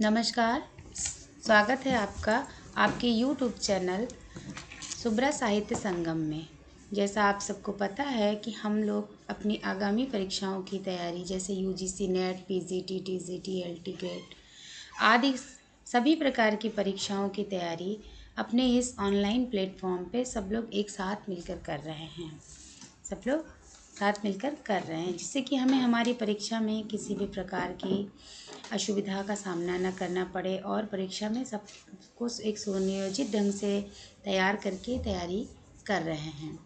नमस्कार। स्वागत है आपका आपके YouTube चैनल सुब्रा साहित्य संगम में। जैसा आप सबको पता है कि हम लोग अपनी आगामी परीक्षाओं की तैयारी जैसे UGC net, PGT, TGT, LT grade आदि सभी प्रकार की परीक्षाओं की तैयारी अपने इस ऑनलाइन प्लेटफॉर्म पे सब लोग एक साथ मिलकर कर रहे हैं। जिससे कि हमें हमारी परीक्षा में किसी भी प्रकार की असुविधा का सामना न करना पड़े और परीक्षा में सबको एक सुनियोजित ढंग से तैयार करके तैयारी कर रहे हैं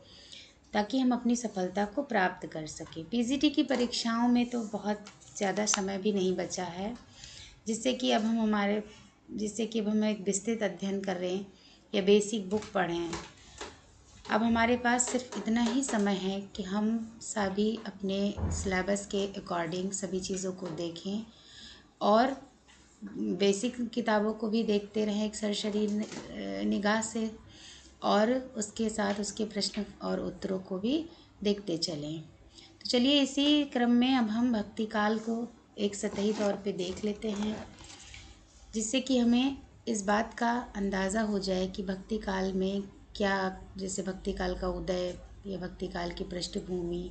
ताकि हम अपनी सफलता को प्राप्त कर सकें। PGT की परीक्षाओं में तो बहुत ज़्यादा समय भी नहीं बचा है, जिससे कि अब हम एक विस्तृत अध्ययन कर रहे हैं या बेसिक बुक पढ़ें। अब हमारे पास सिर्फ इतना ही समय है कि हम सभी अपने सिलेबस के अकॉर्डिंग सभी चीज़ों को देखें और बेसिक किताबों को भी देखते रहें एक सरसरी निगाह से, और उसके साथ उसके प्रश्न और उत्तरों को भी देखते चलें। तो चलिए इसी क्रम में अब हम भक्ति काल को एक सतही तौर पे देख लेते हैं, जिससे कि हमें इस बात का अंदाज़ा हो जाए कि भक्ति काल में क्या, जैसे भक्ति काल का उदय या भक्ति काल की पृष्ठभूमि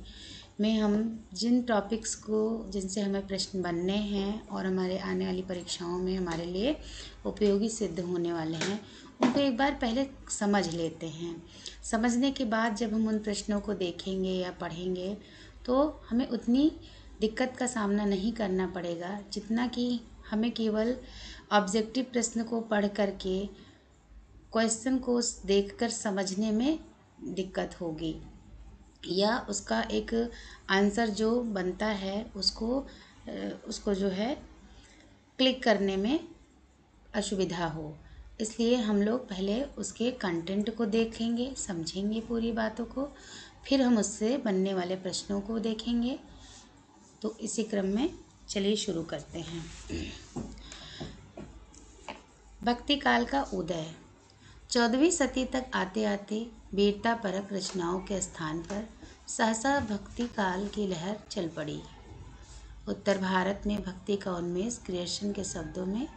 में हम जिन टॉपिक्स को जिनसे हमें प्रश्न बनने हैं और हमारे आने वाली परीक्षाओं में हमारे लिए उपयोगी सिद्ध होने वाले हैं, उनको एक बार पहले समझ लेते हैं। समझने के बाद जब हम उन प्रश्नों को देखेंगे या पढ़ेंगे तो हमें उतनी दिक्कत का सामना नहीं करना पड़ेगा जितना कि हमें केवल ऑब्जेक्टिव प्रश्न को पढ़ करके क्वेश्चन को देखकर समझने में दिक्कत होगी, या उसका एक आंसर जो बनता है उसको जो है क्लिक करने में असुविधा हो। इसलिए हम लोग पहले उसके कंटेंट को देखेंगे, समझेंगे पूरी बातों को, फिर हम उससे बनने वाले प्रश्नों को देखेंगे। तो इसी क्रम में चलिए शुरू करते हैं। भक्ति काल का उदय 14वीं सदी तक आते आते वीरता परक रचनाओं के स्थान पर सहसा भक्ति काल की लहर चल पड़ी। उत्तर भारत में भक्ति का उन्मेष ग्रियर्सन के शब्दों में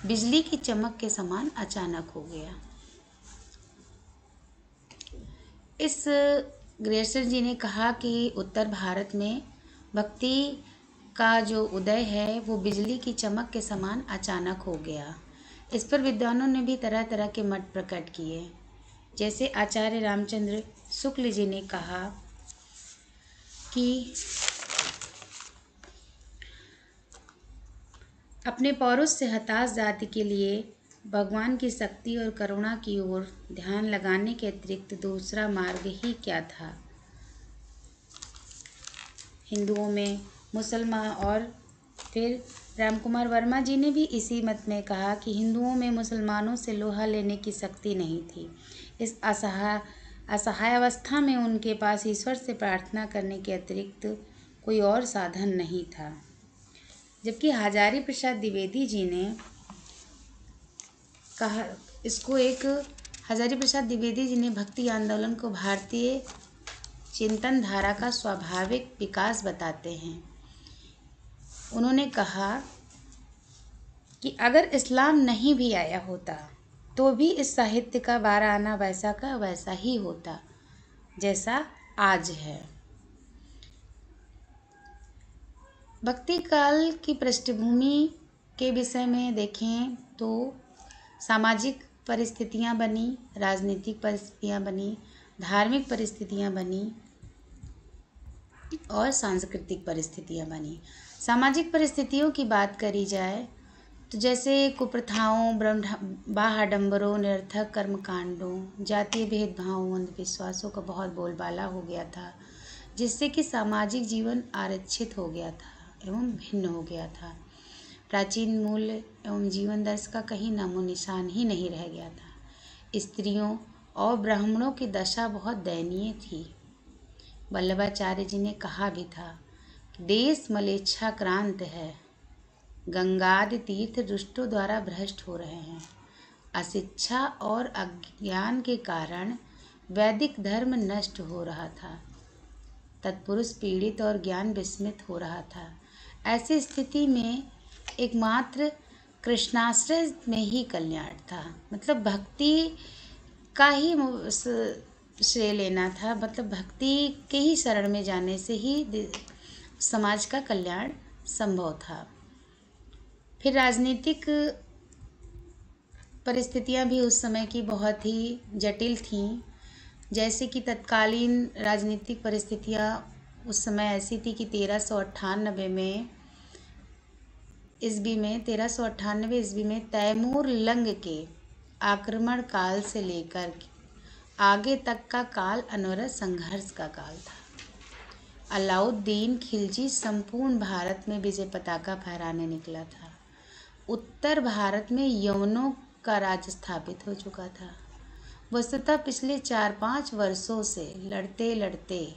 बिजली की चमक के समान अचानक हो गया। इस ग्रियर्सन जी ने कहा कि उत्तर भारत में भक्ति का जो उदय है वो बिजली की चमक के समान अचानक हो गया। इस पर विद्वानों ने भी तरह तरह के मत प्रकट किए। जैसे आचार्य रामचंद्र शुक्ल जी ने कहा कि अपने पौरुष से हताश जाति के लिए भगवान की शक्ति और करुणा की ओर ध्यान लगाने के अतिरिक्त दूसरा मार्ग ही क्या था। हिंदुओं में मुसलमान, और फिर रामकुमार वर्मा जी ने भी इसी मत में कहा कि हिंदुओं में मुसलमानों से लोहा लेने की शक्ति नहीं थी। इस असहाय अवस्था में उनके पास ईश्वर से प्रार्थना करने के अतिरिक्त कोई और साधन नहीं था। जबकि हजारी प्रसाद द्विवेदी जी ने कहा हजारी प्रसाद द्विवेदी जी ने भक्ति आंदोलन को भारतीय चिंतन धारा का स्वाभाविक विकास बताते हैं। उन्होंने कहा कि अगर इस्लाम नहीं भी आया होता तो भी इस साहित्य का वारा आना वैसा का वैसा ही होता जैसा आज है। भक्ति काल की पृष्ठभूमि के विषय में देखें तो सामाजिक परिस्थितियां बनी, राजनीतिक परिस्थितियां बनी, धार्मिक परिस्थितियां बनी और सांस्कृतिक परिस्थितियां बनी। सामाजिक परिस्थितियों की बात करी जाए तो जैसे कुप्रथाओं, बाह्य आडंबरों, निरर्थक कर्मकांडों, जातीय भेदभावों, अंधविश्वासों का बहुत बोलबाला हो गया था, जिससे कि सामाजिक जीवन आरक्षित हो गया था एवं भिन्न हो गया था। प्राचीन मूल्य एवं जीवन दर्श का कहीं नामो निशान ही नहीं रह गया था। स्त्रियों और ब्राह्मणों की दशा बहुत दयनीय थी। वल्लभाचार्य जी ने कहा भी था कि देश मलेच्छाक्रांत है, गंगादि तीर्थ दुष्टों द्वारा भ्रष्ट हो रहे हैं। अशिक्षा और अज्ञान के कारण वैदिक धर्म नष्ट हो रहा था, तत्पुरुष पीड़ित और ज्ञान विस्मृत हो रहा था। ऐसी स्थिति में एकमात्र कृष्णाश्रय में ही कल्याण था। मतलब भक्ति का ही श्रेय लेना था, मतलब भक्ति के ही शरण में जाने से ही समाज का कल्याण संभव था। फिर राजनीतिक परिस्थितियां भी उस समय की बहुत ही जटिल थीं। जैसे कि तत्कालीन राजनीतिक परिस्थितियां उस समय ऐसी थी कि 1398 ईस्वी में तैमूर लंग के आक्रमण काल से लेकर आगे तक का काल अनवरत संघर्ष का काल था। अलाउद्दीन खिलजी संपूर्ण भारत में विजय पताका फहराने निकला था। उत्तर भारत में यवनों का राज स्थापित हो चुका था। वस्तुतः पिछले 4-5 वर्षों से लड़ते लड़ते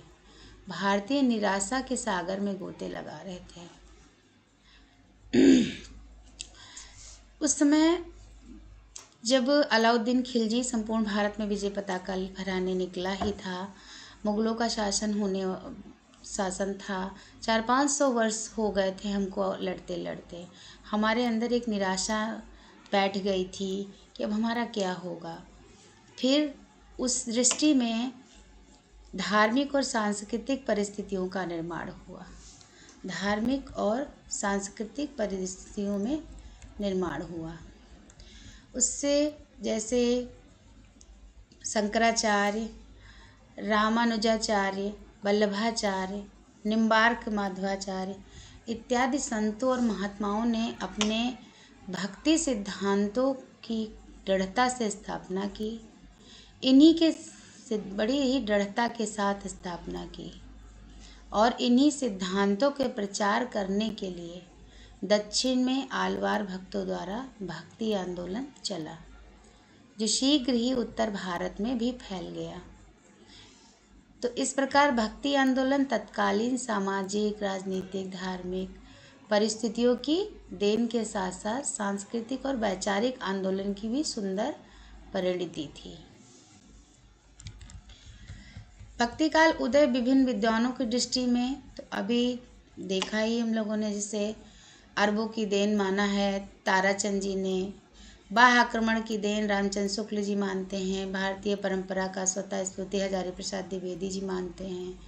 भारतीय निराशा के सागर में गोते लगा रहे थे। उस समय जब अलाउद्दीन खिलजी संपूर्ण भारत में विजय पताका फहराने निकला ही था, मुगलों का शासन था। 400-500 वर्ष हो गए थे हमको लड़ते लड़ते। हमारे अंदर एक निराशा बैठ गई थी कि अब हमारा क्या होगा। फिर उस दृष्टि में धार्मिक और सांस्कृतिक परिस्थितियों का निर्माण हुआ। धार्मिक और सांस्कृतिक परिस्थितियों में निर्माण हुआ। उससे जैसे शंकराचार्य, रामानुजाचार्य, वल्लभाचार्य, निम्बार्क माधवाचार्य इत्यादि संतों और महात्माओं ने अपने भक्ति सिद्धांतों की दृढ़ता से स्थापना की। इन्हीं के बड़ी ही दृढ़ता के साथ स्थापना की और इन्हीं सिद्धांतों के प्रचार करने के लिए दक्षिण में आलवार भक्तों द्वारा भक्ति आंदोलन चला, जो शीघ्र ही उत्तर भारत में भी फैल गया। तो इस प्रकार भक्ति आंदोलन तत्कालीन सामाजिक, राजनीतिक, धार्मिक परिस्थितियों की देन के साथ साथ सांस्कृतिक और वैचारिक आंदोलन की भी सुंदर परिणति थी। भक्ति काल उदय विभिन्न विद्वानों की दृष्टि में तो अभी देखा ही हम लोगों ने, जैसे अरबों की देन माना है ताराचंद जी ने, बाह्य आक्रमण की देन रामचंद्र शुक्ल जी मानते हैं, भारतीय परंपरा का स्वतः स्फूर्ति हजारी प्रसाद द्विवेदी जी मानते हैं,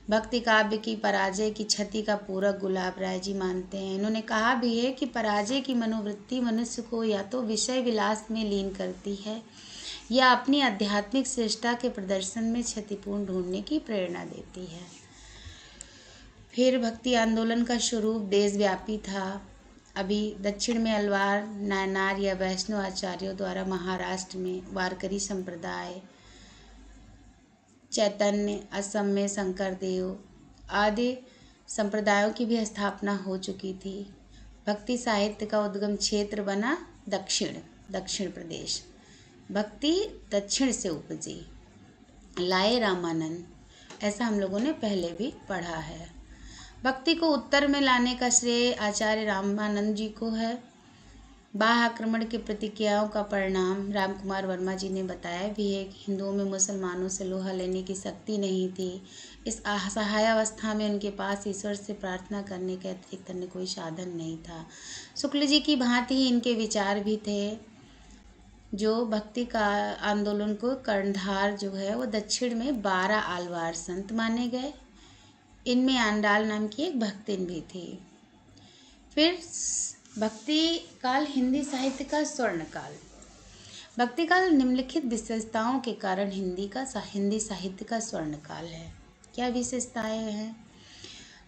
भक्ति काव्य की पराजय की क्षति का पूरक गुलाब राय जी मानते हैं। इन्होंने कहा भी है कि पराजय की मनोवृत्ति मनुष्य को या तो विषय विलास में लीन करती है या अपनी आध्यात्मिक श्रेष्ठता के प्रदर्शन में क्षतिपूर्ण ढूंढने की प्रेरणा देती है। फिर भक्ति आंदोलन का स्वरूप देशव्यापी था। अभी दक्षिण में अलवार, नायनार या वैष्णव आचार्यों द्वारा महाराष्ट्र में वारकरी संप्रदाय, चैतन्य, असम में शंकरदेव आदि संप्रदायों की भी स्थापना हो चुकी थी। भक्ति साहित्य का उद्गम क्षेत्र बना दक्षिण प्रदेश। भक्ति दक्षिण से उपजी, लाए रामानंद, ऐसा हम लोगों ने पहले भी पढ़ा है। भक्ति को उत्तर में लाने का श्रेय आचार्य रामानंद जी को है। बाह्य आक्रमण की प्रतिक्रियाओं का परिणाम रामकुमार वर्मा जी ने बताया भी है कि हिंदुओं में मुसलमानों से लोहा लेने की शक्ति नहीं थी। इस असहाय अवस्था में उनके पास ईश्वर से प्रार्थना करने के अतिरिक्त अन्य कोई साधन नहीं था। शुक्ल जी की भांति ही इनके विचार भी थे, जो भक्ति का आंदोलन को कर्णधार जो है वो दक्षिण में 12 आलवार संत माने गए। इनमें आंडाल नाम की एक भक्तिन भी थी। फिर भक्ति काल हिंदी साहित्य का स्वर्ण काल। भक्ति काल निम्नलिखित विशेषताओं के कारण हिंदी साहित्य का स्वर्ण काल है। क्या विशेषताएं हैं?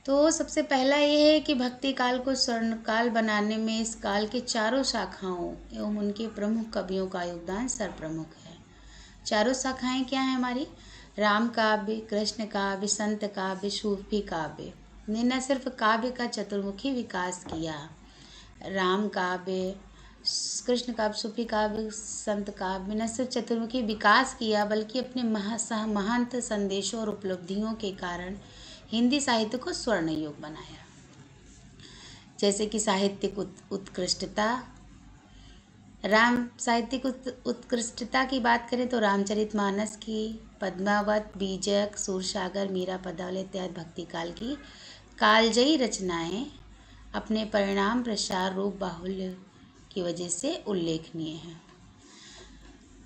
तो सबसे पहला ये है कि भक्ति काल को स्वर्ण काल बनाने में इस काल के चारों शाखाओं एवं उनके प्रमुख कवियों का योगदान सर्वप्रमुख है। चारों शाखाएं क्या हैं हमारी? राम काव्य, कृष्ण काव्य, संत काव्य, सूफी काव्य ने न सिर्फ काव्य का चतुर्मुखी विकास किया, राम काव्य, कृष्ण काव्य, सूफी काव्य, संत काव्य न सिर्फ चतुर्मुखी विकास किया, बल्कि अपने महंत संदेशों और उपलब्धियों के कारण हिंदी साहित्य को स्वर्ण युग बनाया। जैसे कि साहित्यिक उत्कृष्टता, साहित्यिक उत्कृष्टता की बात करें तो रामचरितमानस की, पद्मावत, बीजक, सूरसागर, मीरा, पदावली इत्यादि भक्ति काल की कालजयी रचनाएं अपने परिणाम, प्रसार, रूप बाहुल्य की वजह से उल्लेखनीय है।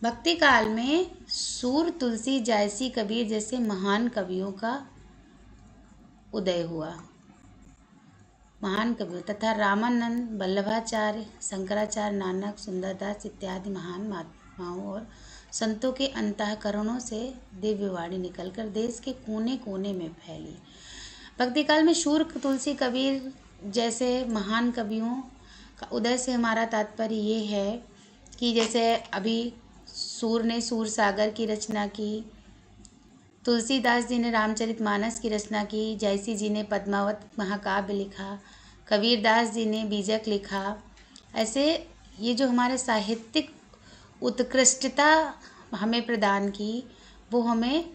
भक्ति काल में सूर, तुलसी, जायसी, कबीर जैसे महान कवियों का उदय हुआ। महान कवियों तथा रामानंद, वल्लभाचार्य, शंकराचार्य, नानक, सुंदरदास इत्यादि महान महात्माओं और संतों के अंतःकरणों से दिव्यवाणी निकलकर देश के कोने कोने में फैली। भक्ति काल में सूर, तुलसी, कबीर जैसे महान कवियों का उदय से हमारा तात्पर्य ये है कि जैसे अभी सूर ने सूर सागर की रचना की, तुलसीदास जी ने रामचरितमानस की रचना की, जयसी जी ने पद्मावत महाकाव्य लिखा, कबीरदास जी ने बीजक लिखा। ऐसे ये जो हमारे साहित्यिक उत्कृष्टता हमें प्रदान की, वो हमें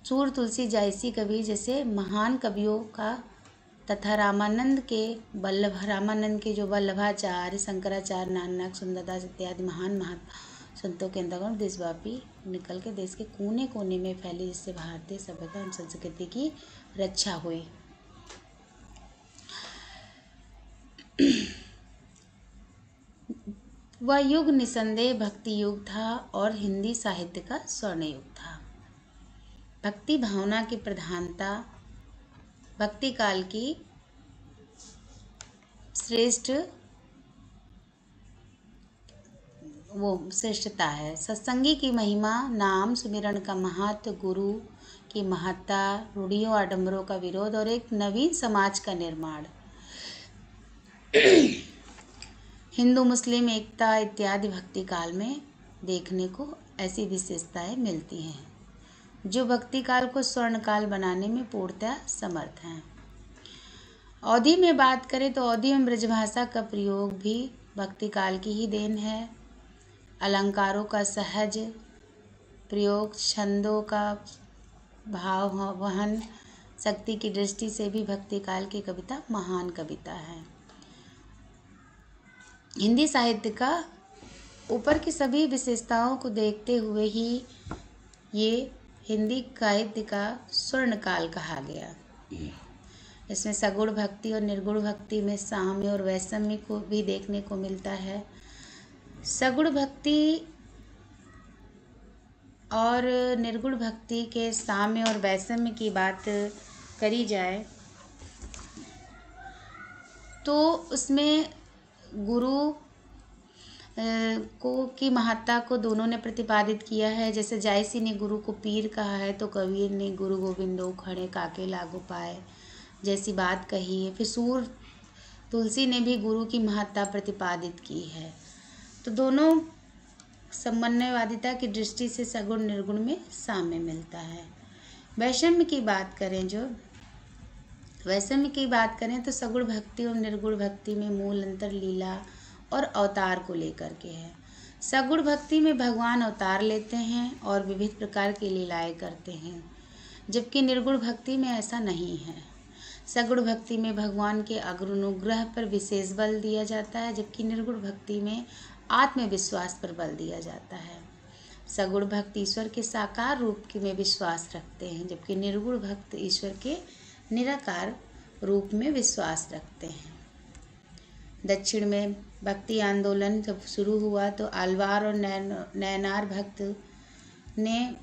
सूर, तुलसी, जायसी, कबीर जैसे महान कवियों का तथा रामानंद के जो वल्लभाचार्य, शंकराचार्य, नानक, सुंदरदास इत्यादि महान संतों के अंतर्गत देशव्यापी निकल के देश के कोने कोने में फैली, जिससे भारतीय सभ्यता एवं संस्कृति की रक्षा हुई। वह युग निसंदेह भक्ति युग था और हिंदी साहित्य का स्वर्ण युग था। भक्ति भावना की प्रधानता भक्ति काल की श्रेष्ठता है। सत्संगी की महिमा, नाम सुमिरन का महत्व, गुरु की महत्ता, रूढ़ियों आडंबरों का विरोध और एक नवीन समाज का निर्माण, हिंदू मुस्लिम एकता इत्यादि भक्ति काल में देखने को ऐसी विशेषताएं मिलती हैं जो भक्ति काल को स्वर्ण काल बनाने में पूर्णतः समर्थ हैं। अवधी में बात करें तो अवधी में ब्रजभाषा का प्रयोग भी भक्ति काल की ही देन है। अलंकारों का सहज प्रयोग, छंदों का भाव वहन, शक्ति की दृष्टि से भी भक्ति काल की कविता महान कविता है। हिंदी साहित्य का ऊपर की सभी विशेषताओं को देखते हुए ही ये हिंदी साहित्य का स्वर्ण काल कहा गया। इसमें सगुण भक्ति और निर्गुण भक्ति में साम्य और वैषम्य को भी देखने को मिलता है। सगुण भक्ति और निर्गुण भक्ति के साम्य और वैषम्य की बात करी जाए तो उसमें गुरु की महत्ता को दोनों ने प्रतिपादित किया है। जैसे जायसी ने गुरु को पीर कहा है तो कबीर ने गुरु गोविंदो खड़े काके लागू पाए जैसी बात कही है। फिर सूर तुलसी ने भी गुरु की महत्ता प्रतिपादित की है। तो दोनों समन्वयवादिता की दृष्टि से सगुण निर्गुण में साम्य मिलता है। वैषम्य की बात करें तो सगुण भक्ति और निर्गुण भक्ति में मूल अंतर लीला और अवतार को लेकर के है। सगुण भक्ति में भगवान अवतार लेते हैं और विविध प्रकार की लीलाएं करते हैं, जबकि निर्गुण भक्ति में ऐसा नहीं है। सगुण भक्ति में भगवान के अनुग्रह पर विशेष बल दिया जाता है, जबकि निर्गुण भक्ति में आत्मविश्वास पर बल दिया जाता है। सगुण भक्त ईश्वर के साकार रूप में विश्वास रखते हैं, जबकि निर्गुण भक्त ईश्वर के निराकार रूप में विश्वास रखते हैं। दक्षिण में भक्ति आंदोलन जब शुरू हुआ तो आलवार और नैनार भक्त ने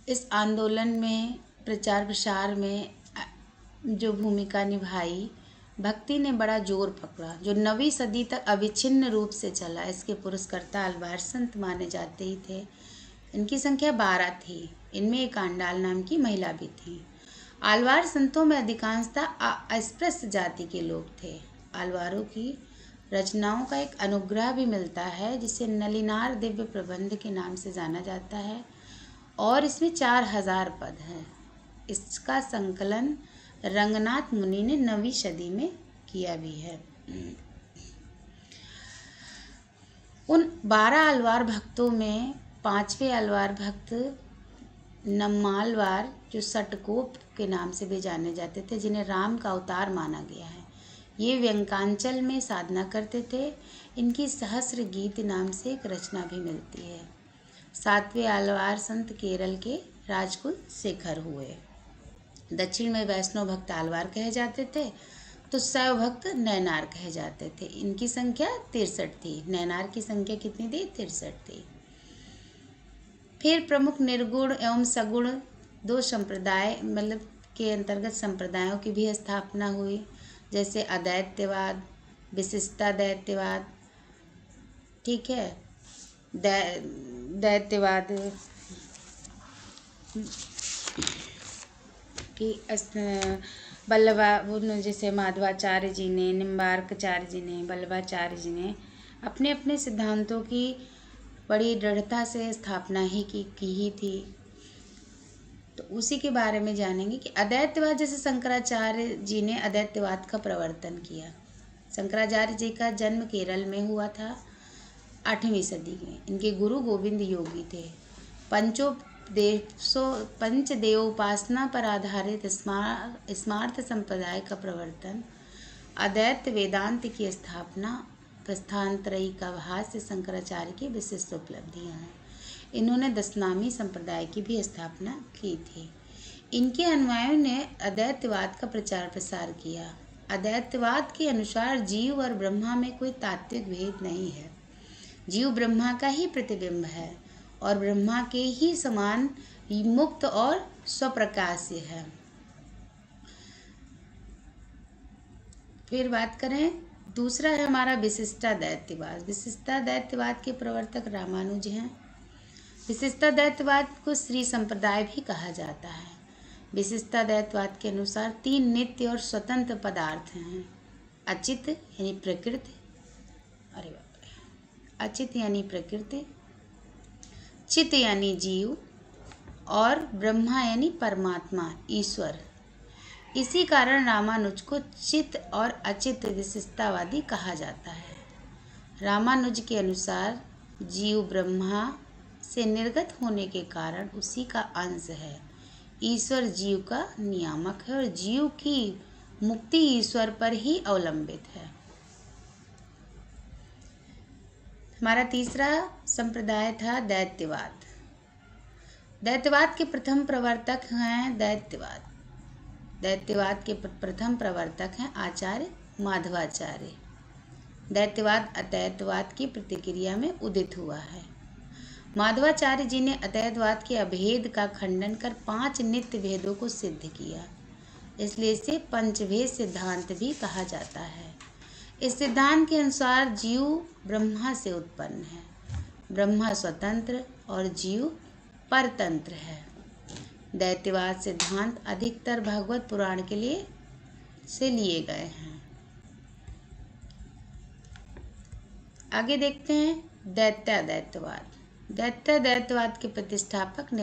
इस आंदोलन में प्रचार प्रसार में जो भूमिका निभाई, भक्ति ने बड़ा जोर पकड़ा जो 9वीं सदी तक अविच्छिन्न रूप से चला। इसके पुरस्कर्ता आलवार संत माने जाते ही थे। इनकी संख्या 12 थी। इनमें एक आंडाल नाम की महिला भी थी। आलवार संतों में अधिकांशतः अस्पृश्य जाति के लोग थे। आलवारों की रचनाओं का एक अनुग्रह भी मिलता है जिसे नलिनार दिव्य प्रबंध के नाम से जाना जाता है और इसमें 4000 पद हैं। इसका संकलन रंगनाथ मुनि ने 9वीं सदी में किया भी है। उन 12 आलवार भक्तों में 5वें आलवार भक्त नम्मालवार जो सटकोप के नाम से भी जाने जाते थे, जिन्हें राम का अवतार माना गया है, ये व्यंकांचल में साधना करते थे। इनकी सहस्र गीत नाम से एक रचना भी मिलती है। 7वें आलवार संत केरल के राजकुल शेखर हुए। दक्षिण में वैष्णव भक्त आलवार कहे जाते थे। तो शैव भक्त नैनार कहे जाते थे। इनकी संख्या 63 थी। नैनार की संख्या कितनी थी? 63 थी। फिर प्रमुख निर्गुण एवं सगुण दो संप्रदाय मतलब के अंतर्गत संप्रदायों की भी स्थापना हुई, जैसे अद्वैतवाद, विशिष्टाद्वैतवाद, ठीक है, द्वैतवाद की जैसे माधवाचार्य जी ने, निम्बार्काचार्य जी ने, वल्लभाचार्य जी ने अपने अपने सिद्धांतों की बड़ी दृढ़ता से स्थापना की ही थी। तो उसी के बारे में जानेंगे कि अद्वैतवाद, जैसे शंकराचार्य जी ने अद्वैतवाद का प्रवर्तन किया। शंकराचार्य जी का जन्म केरल में हुआ था 8वीं सदी में। इनके गुरु गोविंद योगी थे। पंचदेवोपासना पर आधारित स्मार्त संप्रदाय का प्रवर्तन, अद्वैत वेदांत की स्थापना, प्रस्थानत्रयी का भाष्य शंकराचार्य की विशिष्ट उपलब्धियां हैं। इन्होंने दशनामी संप्रदाय की भी स्थापना की थी। इनके अनुयायियों ने अद्वैतवाद का प्रचार प्रसार किया। अद्वैतवाद के अनुसार जीव और ब्रह्मा में कोई तात्विक भेद नहीं है। जीव ब्रह्मा का ही प्रतिबिंब है और ब्रह्मा के ही समान मुक्त और स्वप्रकाश्य है। फिर बात करें, दूसरा है हमारा विशिष्टाद्वैतवाद। विशिष्टाद्वैतवाद के प्रवर्तक रामानुज हैं। विशिष्टाद्वैतवाद को श्री संप्रदाय भी कहा जाता है। विशिष्टाद्वैतवाद के अनुसार 3 नित्य और स्वतंत्र पदार्थ हैं। अचित यानी प्रकृति, अचित यानी प्रकृति, चित यानी जीव और ब्रह्मा यानी परमात्मा ईश्वर। इसी कारण रामानुज को चित और अचित विशिष्टावादी कहा जाता है। रामानुज के अनुसार जीव ब्रह्मा से निर्गत होने के कारण उसी का अंश है। ईश्वर जीव का नियामक है और जीव की मुक्ति ईश्वर पर ही अवलंबित है। हमारा तीसरा संप्रदाय था दैत्यवाद। दैत्यवाद के प्रथम प्रवर्तक हैं दैत्यवाद के प्रथम प्रवर्तक हैं आचार्य माधवाचार्य। दैत्यवाद अद्वैतवाद की प्रतिक्रिया में उदित हुआ है। माधवाचार्य जी ने अद्वैतवाद के अभेद का खंडन कर 5 नित्य भेदों को सिद्ध किया, इसलिए इसे पंचभेद सिद्धांत भी कहा जाता है। इस सिद्धांत के अनुसार जीव ब्रह्मा से उत्पन्न है, ब्रह्मा स्वतंत्र और जीव परतंत्र है। दैत्यवाद सिद्धांत अधिकतर भागवत पुराण के लिए से लिए गए हैं। आगे देखते हैं दैत्यादैत्यवाद। दैत्यादैत्यवाद के प्रतिष्ठापक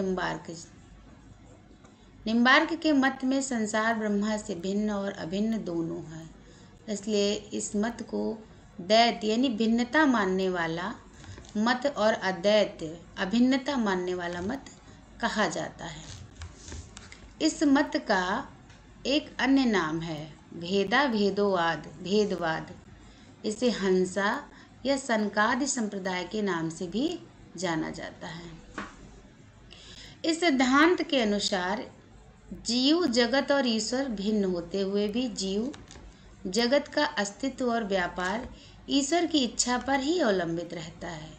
निम्बार्क के मत में संसार ब्रह्मा से भिन्न और अभिन्न दोनों है, इसलिए इस मत को दैत्य यानी भिन्नता मानने वाला मत और अद्वैत अभिन्नता मानने वाला मत कहा जाता है। इस मत का एक अन्य नाम है भेदवाद। इसे हंसा या सनकादि संप्रदाय के नाम से भी जाना जाता है। इस सिद्धांत के अनुसार जीव जगत और ईश्वर भिन्न होते हुए भी जीव जगत का अस्तित्व और व्यापार ईश्वर की इच्छा पर ही अवलंबित रहता है।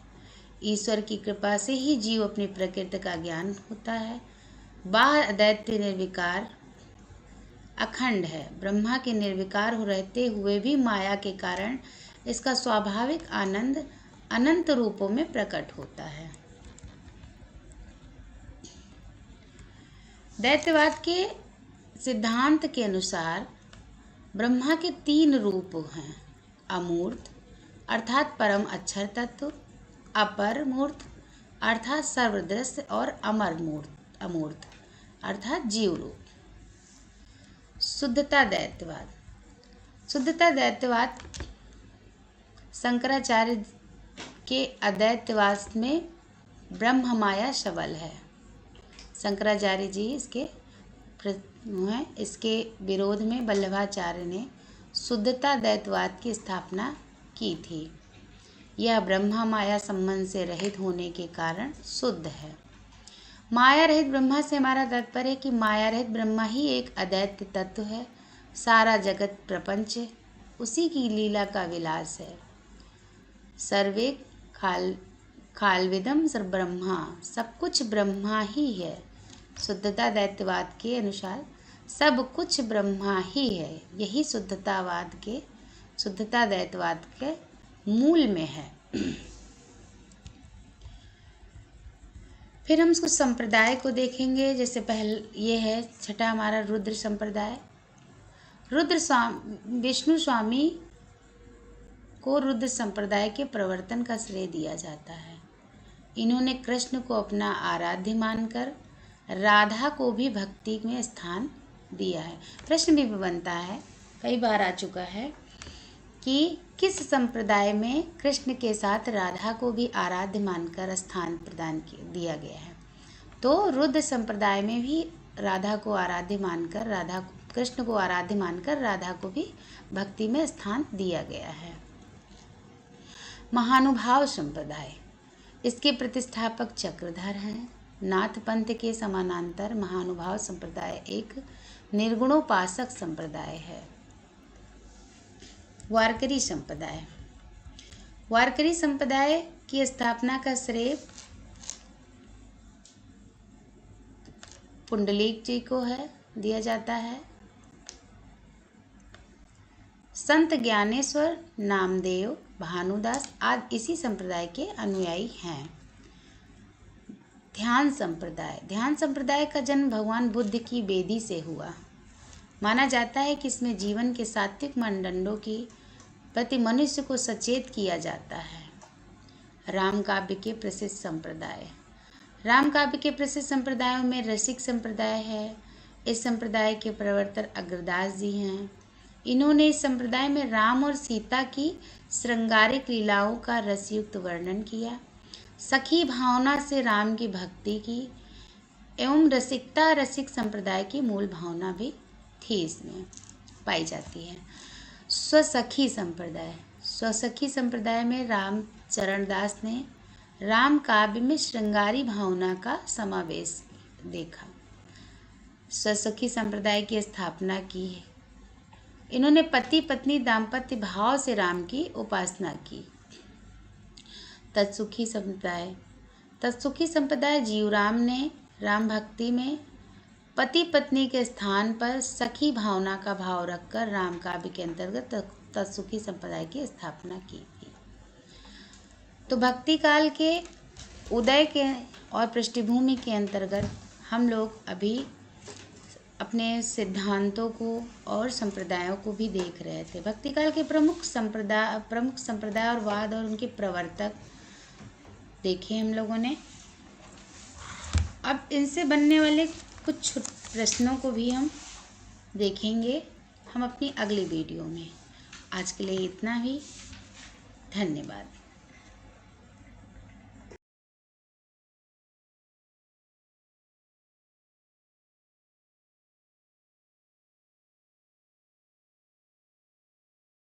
ईश्वर की कृपा से ही जीव अपनी प्रकृति का ज्ञान होता है। बाह्य अद्वैत निर्विकार अखंड है। ब्रह्मा के निर्विकार हो रहते हुए भी माया के कारण इसका स्वाभाविक आनंद अनंत रूपों में प्रकट होता है। दैत्यवाद के सिद्धांत के अनुसार ब्रह्मा के 3 रूप हैं। अमूर्त अर्थात परम अक्षर तत्व, अपर मूर्त अर्थात सर्वदृश्य और अमूर्त अर्थात जीव रूप। शुद्धता दैत्यवाद शंकराचार्य के अद्वैतवाद में ब्रह्म माया सबल है। शंकराचार्य जी इसके विरोध में वल्लभाचार्य ने शुद्धता दैत्यवाद की स्थापना की थी। यह ब्रह्मा माया संबंध से रहित होने के कारण शुद्ध है। माया रहित ब्रह्मा से हमारा तात्पर्य है कि माया रहित ब्रह्मा ही एक अद्वैत तत्व है। सारा जगत प्रपंच उसी की लीला का विलास है। सर्वे खालविदम सर ब्रह्मा, सब कुछ ब्रह्मा ही है। शुद्धता दैत्यवाद के अनुसार सब कुछ ब्रह्मा ही है। यही शुद्धता दैत्यवाद के मूल में है। फिर हम कुछ संप्रदाय को देखेंगे। जैसे पहले ये है छठा हमारा रुद्र संप्रदाय। विष्णु स्वामी को रुद्र संप्रदाय के प्रवर्तन का श्रेय दिया जाता है। इन्होंने कृष्ण को अपना आराध्य मानकर राधा को भी भक्ति में स्थान दिया है। प्रश्न भी बनता है, कई बार आ चुका है कि किस संप्रदाय में कृष्ण के साथ राधा को भी आराध्य मानकर स्थान प्रदान दिया गया है। तो रुद्र संप्रदाय में भी राधा को आराध्य मानकर कृष्ण को आराध्य मानकर राधा को भी भक्ति में स्थान दिया गया है। महानुभाव संप्रदाय, इसके प्रतिष्ठापक चक्रधर हैं। नाथ पंथ के समानांतर महानुभाव संप्रदाय एक निर्गुणोपासक संप्रदाय है। वारकरी संप्रदाय, वारकरी संप्रदाय की स्थापना का श्रेय पुंडलीक जी को दिया जाता है। संत ज्ञानेश्वर, नामदेव, भानुदास आदि इसी संप्रदाय के अनुयायी हैं। ध्यान संप्रदाय, ध्यान संप्रदाय का जन्म भगवान बुद्ध की वेदी से हुआ। माना जाता है कि इसमें जीवन के सात्विक मानदंडों की प्रति मनुष्य को सचेत किया जाता है। राम काव्य के प्रसिद्ध संप्रदाय, राम काव्य के प्रसिद्ध संप्रदायों में रसिक संप्रदाय है। इस संप्रदाय के प्रवर्तक अग्रदास जी हैं। इन्होंने इस संप्रदाय में राम और सीता की श्रृंगारिक लीलाओं का रसयुक्त वर्णन किया। सखी भावना से राम की भक्ति की एवं रसिकता रसिक संप्रदाय की मूल भावना भी थी, इसमें पाई जाती है। स्वसखी संप्रदाय, स्वसखी संप्रदाय में रामचरणदास ने राम काव्य में श्रृंगारी भावना का समावेश देखा। स्वसखी संप्रदाय की स्थापना की है। इन्होंने पति पत्नी दाम्पत्य भाव से राम की उपासना की। तत्सुखी संप्रदाय, तत्सुखी संप्रदाय जीवराम ने राम भक्ति में पति पत्नी के स्थान पर सखी भावना का भाव रखकर राम काव्य के अंतर्गत तत्सुखी संप्रदाय की स्थापना की थी। तो भक्ति काल के उदय के और पृष्ठभूमि के अंतर्गत हम लोग अभी अपने सिद्धांतों को और संप्रदायों को भी देख रहे थे। भक्ति काल के प्रमुख संप्रदाय और वाद और उनके प्रवर्तक देखे हम लोगों ने। अब इनसे बनने वाले कुछ प्रश्नों को भी हम देखेंगे हम अपनी अगली वीडियो में। आज के लिए इतना ही। धन्यवाद।